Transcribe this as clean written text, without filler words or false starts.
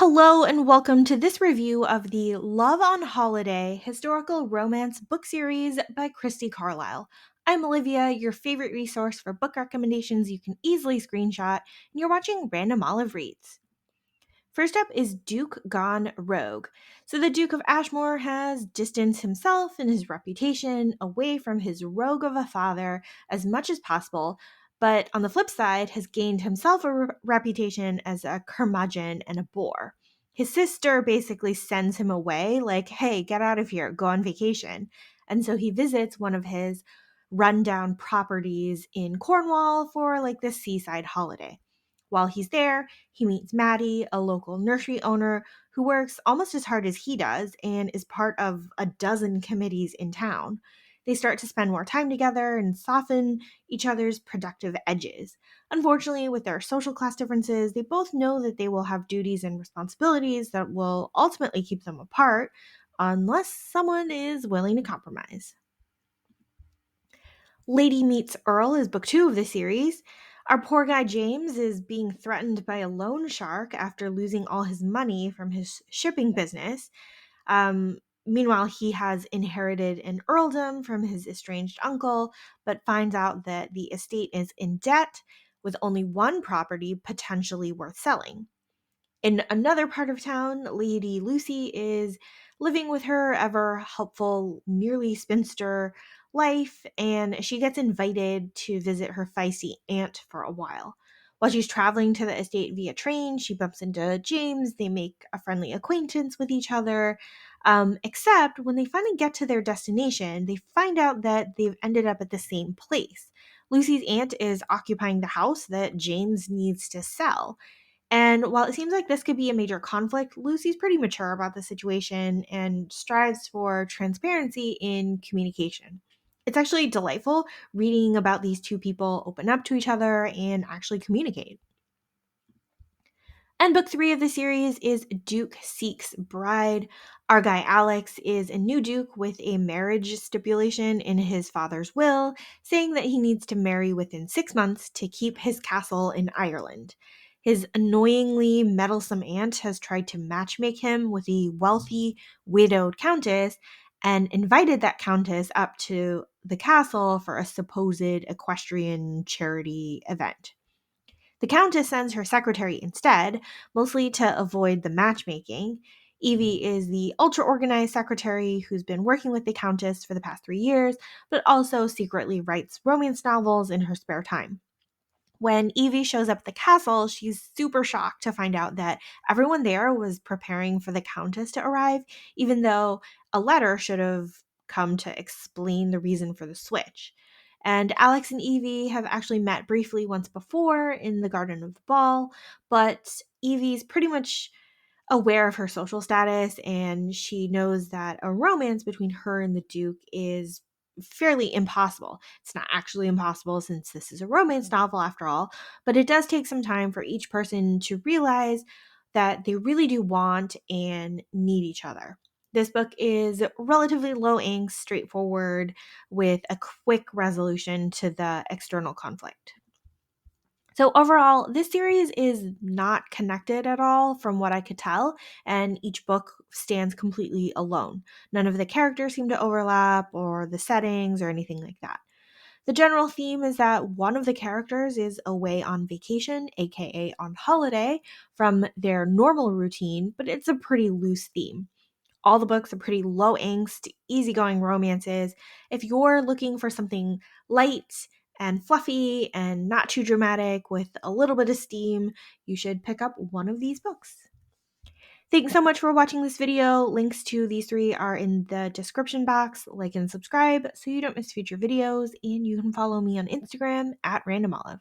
Hello and welcome to this review of the Love on Holiday historical romance book series by Christy Carlyle. I'm Olivia, your favorite resource for book recommendations you can easily screenshot, and you're watching Random Olive Reads. First up is Duke Gone Rogue. So the Duke of Ashmore has distanced himself and his reputation away from his rogue of a father as much as possible, but on the flip side has gained himself a reputation as a curmudgeon and a bore. His sister basically sends him away like, hey, get out of here, go on vacation. And so he visits one of his rundown properties in Cornwall for like this seaside holiday. While he's there, he meets Maddie, a local nursery owner who works almost as hard as he does and is part of a dozen committees in town. They start to spend more time together and soften each other's productive edges. Unfortunately, with their social class differences, they both know that they will have duties and responsibilities that will ultimately keep them apart unless someone is willing to compromise. Lady Meets Earl is book 2 of the series. Our poor guy James is being threatened by a loan shark after losing all his money from his shipping business. Meanwhile, he has inherited an earldom from his estranged uncle, but finds out that the estate is in debt with only one property potentially worth selling. In another part of town, Lady Lucy is living with her ever helpful, nearly spinster life, and she gets invited to visit her feisty aunt for a while. While she's traveling to the estate via train, she bumps into James. They make a friendly acquaintance with each other. Except when they finally get to their destination, they find out that they've ended up at the same place. Lucy's aunt is occupying the house that James needs to sell. And while it seems like this could be a major conflict, Lucy's pretty mature about the situation and strives for transparency in communication. It's actually delightful reading about these two people open up to each other and actually communicate. And book 3 of the series is Duke Seeks Bride. Our guy Alex is a new duke with a marriage stipulation in his father's will, saying that he needs to marry within 6 months to keep his castle in Ireland. His annoyingly meddlesome aunt has tried to matchmake him with a wealthy, widowed countess and invited that countess up to the castle for a supposed equestrian charity event. The Countess sends her secretary instead, mostly to avoid the matchmaking. Evie is the ultra organized secretary who's been working with the Countess for the past 3 years, but also secretly writes romance novels in her spare time. When Evie shows up at the castle, she's super shocked to find out that everyone there was preparing for the Countess to arrive, even though a letter should have come to explain the reason for the switch. And Alex and Evie have actually met briefly once before in the Garden of the Ball, but Evie's pretty much aware of her social status and she knows that a romance between her and the Duke is fairly impossible. It's not actually impossible since this is a romance novel after all, but it does take some time for each person to realize that they really do want and need each other. This book is relatively low angst, straightforward, with a quick resolution to the external conflict. So overall, this series is not connected at all from what I could tell, and each book stands completely alone. None of the characters seem to overlap or the settings or anything like that. The general theme is that one of the characters is away on vacation, aka on holiday, from their normal routine, but it's a pretty loose theme. All the books are pretty low angst, easygoing romances. If you're looking for something light and fluffy and not too dramatic with a little bit of steam, you should pick up one of these books. Thanks so much for watching this video. Links to these 3 are in the description box. Like and subscribe so you don't miss future videos, and you can follow me on Instagram at randomolive.